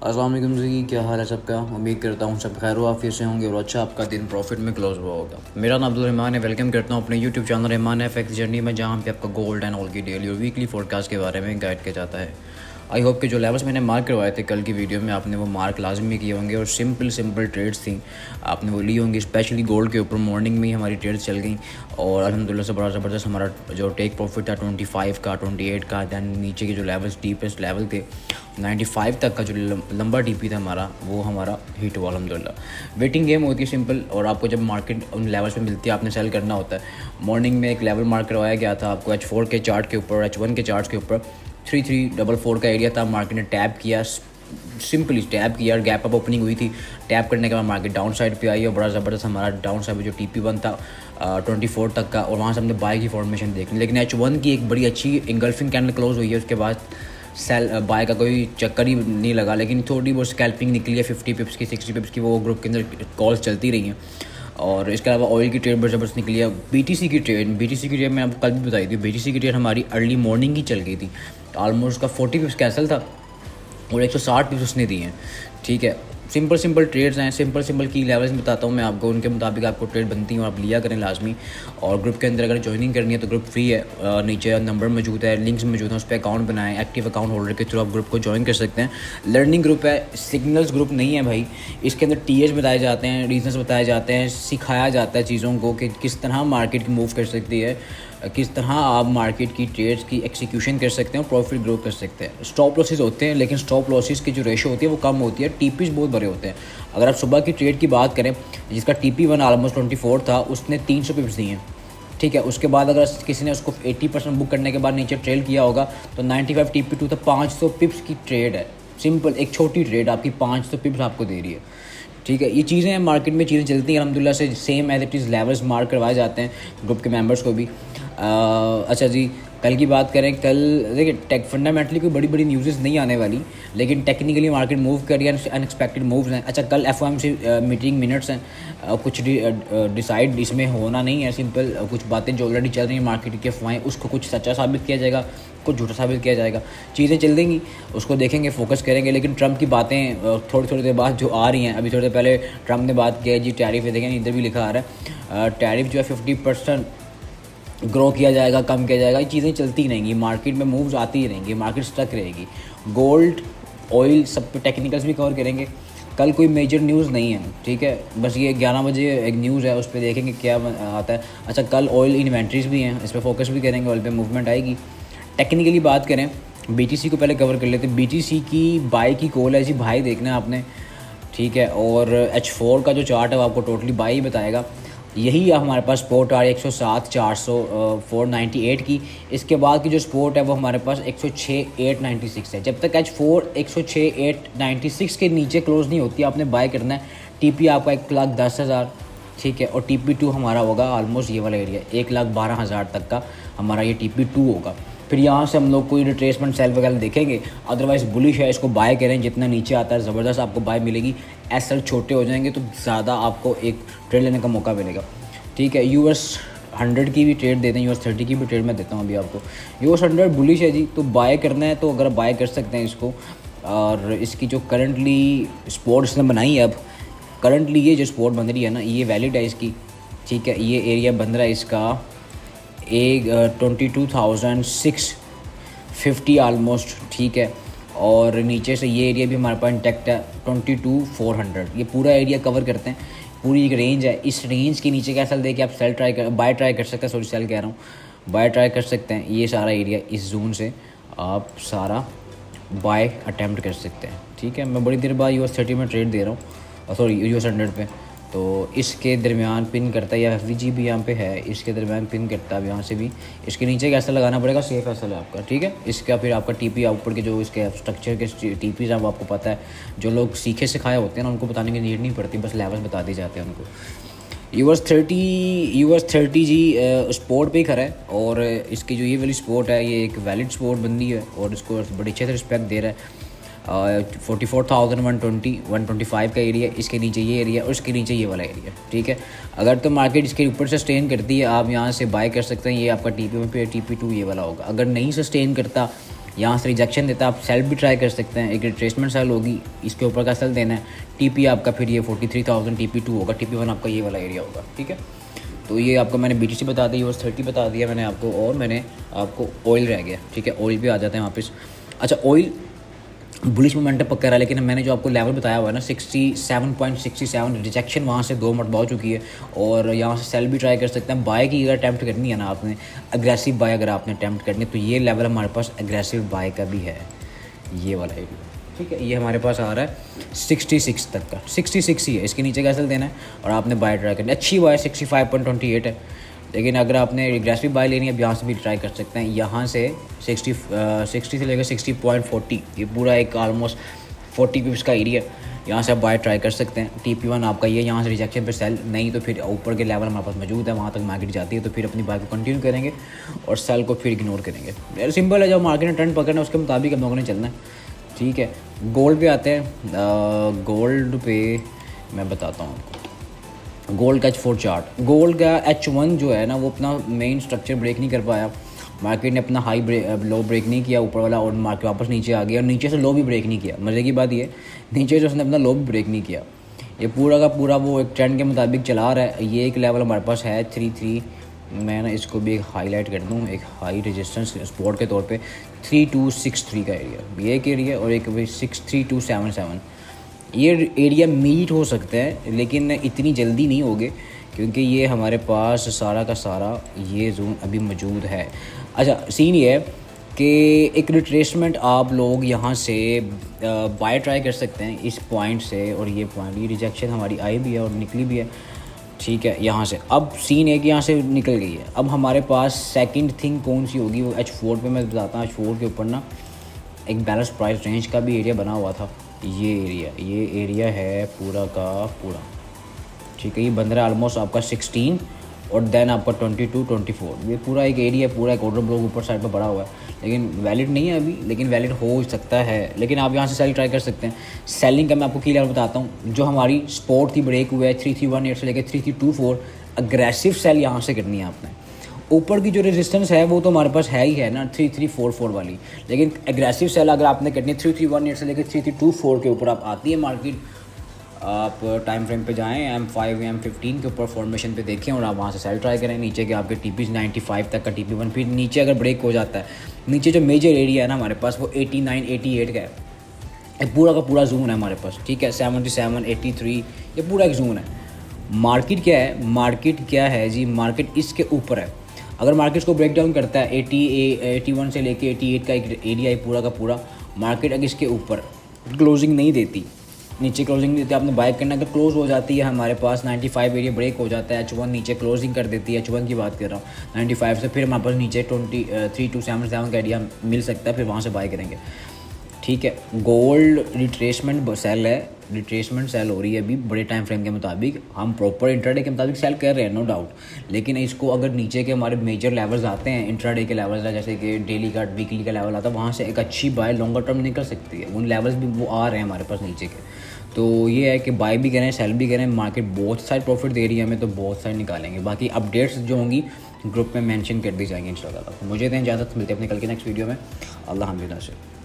अस्सलाम वालेकुम जी, क्या हाल है सबका। उम्मीद करता हूँ सब खैर आफियत से होंगे और अच्छा आपका दिन प्रॉफिट में क्लोज हुआ होगा। मेरा नाम अब्दुल रहमान है। वेलकम करता हूँ अपने YouTube channel Rahman FX journey में, जहाँ पे आपका गोल्ड एंड ऑल की डेली और वीकली फोरकास्ट के बारे में गाइड किया जाता है। आई होप कि जो लेवल्स मैंने मार्क करवाए थे कल की वीडियो में आपने वो मार्क लाजमी किए होंगे और सिंपल ट्रेड्स थी, आपने वो ली होंगी। स्पेशली गोल्ड के ऊपर मॉर्निंग में ही हमारी ट्रेड्स चल गई और अल्हम्दुलिल्लाह से बड़ा ज़बरदस्त हमारा जो टेक प्रॉफिट था 25 का, 28 का। दैन नीचे के जो लेवल्स डीपेस्ट लेवल थे 95 तक का जो लंबा टीपी था हमारा, वो हमारा हिट हुआ अल्हम्दुलिल्लाह। वेटिंग गेम होती है सिंपल, और आपको जब मार्केट उन लेवल्स पे मिलती है आपने सेल करना होता है। मॉर्निंग में एक लेवल मार्क करवाया गया था आपको H4 के चार्ट के ऊपर, H1 के चार्ट के ऊपर 3344 का एरिया था। मार्केट ने टैप किया, सिंपली टैप किया, गैप अप ओपनिंग हुई थी। टैप करने के बाद मार्केट डाउन साइड पे आई और बड़ा ज़बरदस्त हमारा डाउन साइड पे जो TP1 था 24 तक का, और वहाँ से हमने बाय की फॉर्मेशन देखी। लेकिन H1 की एक बड़ी अच्छी इंगल्फिंग कैंडल क्लोज हुई है, उसके बाद सेल बाय का कोई चक्कर ही नहीं लगा। लेकिन थोड़ी बहुत स्कैल्पिंग निकली है 50 पिप्स की, 60 पिप्स की, वो ग्रुप के अंदर कॉल्स चलती रही हैं। और इसके अलावा ऑयल की ट्रेड बड़ी ज़बरदस्त निकली है। BTC की ट्रेड मैंने आपको कल भी बताई थी। BTC की ट्रेड हमारी अर्ली मॉर्निंग ही चल गई थी। ऑलमोस्ट उसका 40 पिप्स कैंसिल था और 160 पिप्स उसने दिए हैं। ठीक है, सिंपल ट्रेड्स हैं, सिंपल की लेवल्स बताता हूँ मैं आपको, उनके मुताबिक आपको ट्रेड बनती है और आप लिया करें लाजमी। और ग्रुप के अंदर अगर ज्वाइनिंग करनी है तो ग्रुप फ्री है, नीचे नंबर मौजूद है, लिंक्स मौजूद हैं, उस पर अकाउंट बनाएं। एक्टिव अकाउंट होल्डर के थ्रू आप ग्रुप को ज्वाइन कर सकते हैं। लर्निंग ग्रुप है, सिग्नल्स ग्रुप नहीं है भाई। इसके अंदर TS बताए जाते हैं, रीजंस बताए जाते हैं, सिखाया जाता है चीज़ों को कि किस तरह मार्केट मूव कर सकती है, किस तरह आप मार्केट की ट्रेड्स की एक्सिक्यूशन कर सकते हैं और प्रॉफिट ग्रो कर सकते हैं। स्टॉप लॉसेस होते हैं, लेकिन स्टॉप लॉसेस की जो रेशो होती है वो कम होती है, TPs बहुत बड़े होते हैं। अगर आप सुबह की ट्रेड की बात करें जिसका TP1 ऑलमोस्ट 24 था, उसने 300 पिप्स दिए हैं। ठीक है, उसके बाद अगर किसी ने उसको 80% बुक करने के बाद नीचे ट्रेल किया होगा तो 95 TP2 था, 500 पिप्स की ट्रेड है। सिंपल एक छोटी ट्रेड आपकी 500 पिप्स आपको दे रही है। ठीक है, ये चीज़ें हैं, मार्केट में चीज़ें चलती हैं अल्हम्दुलिल्लाह से। Same as it is levels mark करवाए जाते हैं ग्रुप के मेंबर्स को भी। अच्छा जी, कल की बात करें, कल देखिए टेक फंडामेंटली कोई बड़ी न्यूज़ नहीं आने वाली, लेकिन टेक्निकली मार्केट मूव कर रही है, अनएक्सपेक्टेड मूव्स हैं। अच्छा, कल FOMC मीटिंग मिनट्स हैं, कुछ डिसाइड इसमें होना नहीं है। सिंपल कुछ बातें जो ऑलरेडी चल रही हैं मार्केट की अफवाहें, उसको कुछ सच्चा साबित किया जाएगा, कुछ झूठा साबित किया जाएगा। चीज़ें चल देंगी, उसको देखेंगे, फोकस करेंगे। लेकिन ट्रंप की बातें थोड़ी देर बाद जो आ रही हैं, अभी थोड़ी देर पहले ट्रंप ने बात किया जी टैरिफ है, देखें इधर भी लिखा आ रहा है टैरिफ जो है 50% ग्रो किया जाएगा, कम किया जाएगा। ये चीज़ें चलती रहेंगी, मार्केट में मूव्स आती ही रहेंगी, मार्केट स्टक रहेगी। गोल्ड, ऑयल, सब पे टेक्निकल्स भी कवर करेंगे। कल कोई मेजर न्यूज़ नहीं है, ठीक है, बस ये 11 बजे एक न्यूज़ है, उस पर देखेंगे क्या आता है। अच्छा, कल ऑयल इन्वेंट्रीज भी हैं, इस पर फोकस भी करेंगे, ऑयल पे मूवमेंट आएगी। टेक्निकली बात करें, BTC को पहले कवर कर लेते हैं। BTC की बाई की कॉल है जी, भाई देखना है आपने, ठीक है। और H4 का जो चार्ट है वो आपको टोटली बाई ही बताएगा। यही हमारे पास सपोर्ट आ रही है 107 400 498 की। इसके बाद की जो सपोर्ट है वो हमारे पास 106 896 है। जब तक H4 106 896 के नीचे क्लोज नहीं होती आपने बाय करना है। TP आपका 1,10,000, ठीक है, और TP2 हमारा होगा ऑलमोस्ट ये वाला एरिया 1,12,000 तक का हमारा ये TP2 होगा। फिर यहाँ से हम लोग कोई रिट्रेसमेंट सेल वगैरह देखेंगे, अदरवाइज़ बुलिश है, इसको बाय करें। जितना नीचे आता है ज़बरदस्त आपको बाय मिलेगी। एसएल छोटे हो जाएंगे तो ज़्यादा आपको एक ट्रेड लेने का मौका मिलेगा। ठीक है, US 100 की भी ट्रेड देते हैं, US 30 की भी ट्रेड मैं देता हूँ अभी आपको। US 100 बुलिश है जी, तो बाय करना है तो अगर बाय कर सकते हैं इसको। और इसकी जो करंटली स्पोर्ट्स ने बनाई है, अब करंटली ये जो स्पोर्ट बन रही है ना, ये वैलिड है इसकी। ठीक है, ये एरिया बन रहा है इसका 22,650 आलमोस्ट, ठीक है। और नीचे से ये एरिया भी हमारे पास इंटैक्ट है 22,400। ये पूरा एरिया कवर करते हैं, पूरी एक रेंज है। इस रेंज के नीचे क्या सेल देखिए आप बाय ट्राई कर सकते हैं, सॉरी सेल कह रहा हूँ, बाय ट्राई कर सकते हैं। ये सारा एरिया इस जोन से आप सारा बाय अटैम्प्ट कर सकते हैं। ठीक है, मैं बड़ी देर बाद US 30 में ट्रेड दे रहा हूँ, सॉरी US 100 पे। तो इसके दरमियान पिन करता है, या FVG भी यहाँ पे है, इसके दरमियान पिन करता है। अब यहाँ से भी इसके नीचे कैसा लगाना पड़ेगा, सेफ ऐसा है आपका, ठीक है। इसका फिर आपका TP ऊपर के जो इसके स्ट्रक्चर के TPs हैं वो आपको पता है। जो लोग सीखे सिखाए होते हैं ना, उनको बताने की नीड नहीं पड़ती, बस लेवल्स बता दी जाते हैं उनको। US 30 जी स्पोर्ट पे ही खड़ा है, और इसकी जो ये वाली स्पोर्ट है ये एक वैलिड स्पोर्ट बंदी है और इसको बड़ी अच्छे से रिस्पेक्ट दे रहा है। 44,120 125 का एरिया, इसके नीचे ये एरिया और इसके नीचे ये वाला एरिया, ठीक है। अगर तो मार्केट इसके ऊपर सस्टेन करती है आप यहाँ से बाय कर सकते हैं। ये आपका TP1 पे TP2 ये वाला होगा। अगर नहीं सस्टेन करता यहाँ से रिजेक्शन देता है, आप सेल भी ट्राई कर सकते हैं। एक रिट्रेसमेंट सेल होगी, इसके ऊपर का सेल देना है। टीपी आपका फिर ये 43,000 TP2 होगा, TP1 आपका ये वाला एरिया होगा, ठीक है। तो ये आपको मैंने BTC बता दी, यूएस 30 बता दिया मैंने आपको, और मैंने आपको ऑयल रह गया, ठीक है। ऑयल भी आ जाते हैं वापस। अच्छा, ऑयल बुलिश मोमेंटम पक्का रहा, लेकिन मैंने जो आपको लेवल बताया हुआ है ना 67.67 रिजेक्शन वहाँ से 2 मरतबा हो चुकी है, और यहाँ से सेल भी ट्राई कर सकते हैं। बाय की अगर अटैम्प्ट करनी है ना आपने, अग्रेसिव बाय अगर आपने अटैम्प्ट करनी है, तो ये लेवल हमारे पास अग्रेसिव बाय का भी है, ये वाला एरिया, ठीक है। ये हमारे पास आ रहा है 66 तक का, 66 ही है, इसके नीचे का सेल देना है और आपने बाय ट्राई करनी है। अच्छी बाय 65.28 है, लेकिन अगर आपने एग्रेसिव बाय लेनी है, अब यहाँ से भी ट्राई कर सकते हैं। यहाँ से 60 से लेकर 60.40, ये पूरा एक ऑलमोस्ट 40 पिप्स का एरिया, यहाँ से आप बाय ट्राई कर सकते हैं। TP1 आपका ये, यहाँ से रिजेक्शन पे सेल, नहीं तो फिर ऊपर के लेवल हमारे पास मौजूद है, वहाँ तक मार्केट जाती है तो फिर अपनी बाय को कंटिन्यू करेंगे और सेल को फिर इग्नोर करेंगे। सिंपल है, जब मार्केट ने ट्रेंड पकड़ना है उसके मुताबिक हम लोगों ने चलना है, ठीक है। गोल्ड पे आते हैं। गोल्ड पे मैं बताता हूँ आपको, गोल्ड का H4 चार्ट। गोल्ड का H1 जो है ना, वो अपना मेन स्ट्रक्चर ब्रेक नहीं कर पाया, मार्केट ने अपना हाई लो ब्रेक नहीं किया ऊपर वाला, और मार्केट वापस नीचे आ गया, और नीचे से लो भी ब्रेक नहीं किया। मज़े की बात ये, नीचे से उसने अपना लो भी ब्रेक नहीं किया। ये पूरा का पूरा वो एक ट्रेंड के मुताबिक चला रहा है। ये एक लेवल हमारे पास है 33, मैं ना इसको भी एक हाईलाइट कर दूँ, एक हाई रेजिस्टेंस सपोर्ट के तौर पे 3263 का एरिया, ये एक एरिया, और एक 63277। ये एरिया मीट हो सकते हैं, लेकिन इतनी जल्दी नहीं होगे, क्योंकि ये हमारे पास सारा का सारा ये जोन अभी मौजूद है। अच्छा, सीन ये है कि एक रिट्रेसमेंट आप लोग यहाँ से बाय ट्राई कर सकते हैं इस पॉइंट से, और ये पॉइंट, ये रिजेक्शन हमारी आई भी है और निकली भी है, ठीक है। यहाँ से अब सीन है कि यहाँ से निकल गई है। अब हमारे पास सेकंड थिंग कौन सी होगी, वो H4 पे मैं बताता हूँ। H4 के ऊपर ना एक बैलेंस प्राइस रेंज का भी एरिया बना हुआ था, ये एरिया है पूरा का पूरा, ठीक है। ये बन रहा है ऑलमोस्ट आपका 16 और देन आपका 22, 24, ये पूरा एक एरिया है, पूरा एक ऑर्डर ब्लॉक ऊपर साइड पर बड़ा हुआ है, लेकिन वैलिड नहीं है अभी, लेकिन वैलिड हो सकता है। लेकिन आप यहाँ से सेल ट्राई कर सकते हैं। सेलिंग का मैं आपको की लेवल बताता हूँ। जो हमारी सपोर्ट थी ब्रेक हुआ है 3318 से लेकर 3324, अग्रेसिव सेल यहाँ से करनी है आपने। ऊपर की जो रेजिस्टेंस है वो तो हमारे पास है ही है ना 3344 वाली, लेकिन एग्रेसिव सेल अगर आपने करनी है 3318 से लेकर 3324 के ऊपर आप आती है मार्केट, आप टाइम फ्रेम पे जाएं, M5 M15 के ऊपर फॉर्मेशन पे देखें और आप वहाँ से सेल ट्राई करें। नीचे के आपके TP 95 तक का TP1, फिर नीचे अगर ब्रेक हो जाता है, नीचे जो मेजर एरिया है ना हमारे पास वो 89 88 का है, पूरा का पूरा जोन है हमारे पास, ठीक है। 77 83 ये पूरा एक जोन है। मार्केट क्या है, मार्केट क्या है जी, मार्केट इसके ऊपर है। अगर मार्केट को ब्रेक डाउन करता है 81 से लेके 88 का एक एरिया है पूरा का पूरा, मार्केट अगर इसके ऊपर क्लोजिंग नहीं देती, नीचे क्लोजिंग देती है, आपने बाय करना, अगर क्लोज हो जाती है हमारे पास 95 एरिया ब्रेक हो जाता है, H1 नीचे क्लोजिंग कर देती है, H1 की बात कर रहा हूँ 95 से, फिर हमारे पास नीचे 3277 का एरिया मिल सकता है, फिर वहाँ से बाय करेंगे, ठीक है। गोल्ड रिट्रेसमेंट सेल है, रिट्रेसमेंट सेल हो रही है अभी बड़े टाइम फ्रेम के मुताबिक, हम प्रॉपर इंट्राडे के मुताबिक सेल कर रहे हैं नो डाउट, लेकिन इसको अगर नीचे के हमारे मेजर लेवल्स आते हैं, इंट्राडे के लेवल्स है, जैसे कि डेली का वीकली का लेवल आता है, वहाँ से एक अच्छी बाय लॉन्गर टर्म निकल सकती है। उन लेवल्स भी वो आ रहे हैं हमारे पास नीचे के, तो ये है कि बाय भी करें सेल भी करें, मार्केट बहुत सारे प्रॉफिट दे रही है हमें, तो बहुत सारे निकालेंगे। बाकी अपडेट्स जो होंगी ग्रुप में मेंशन कर दी जाएंगी इंशाल्लाह। मुझे दें इजाज़त, मिलते हैं अपने कल के नेक्स्ट वीडियो में। अल्लाह हाफ़िज़।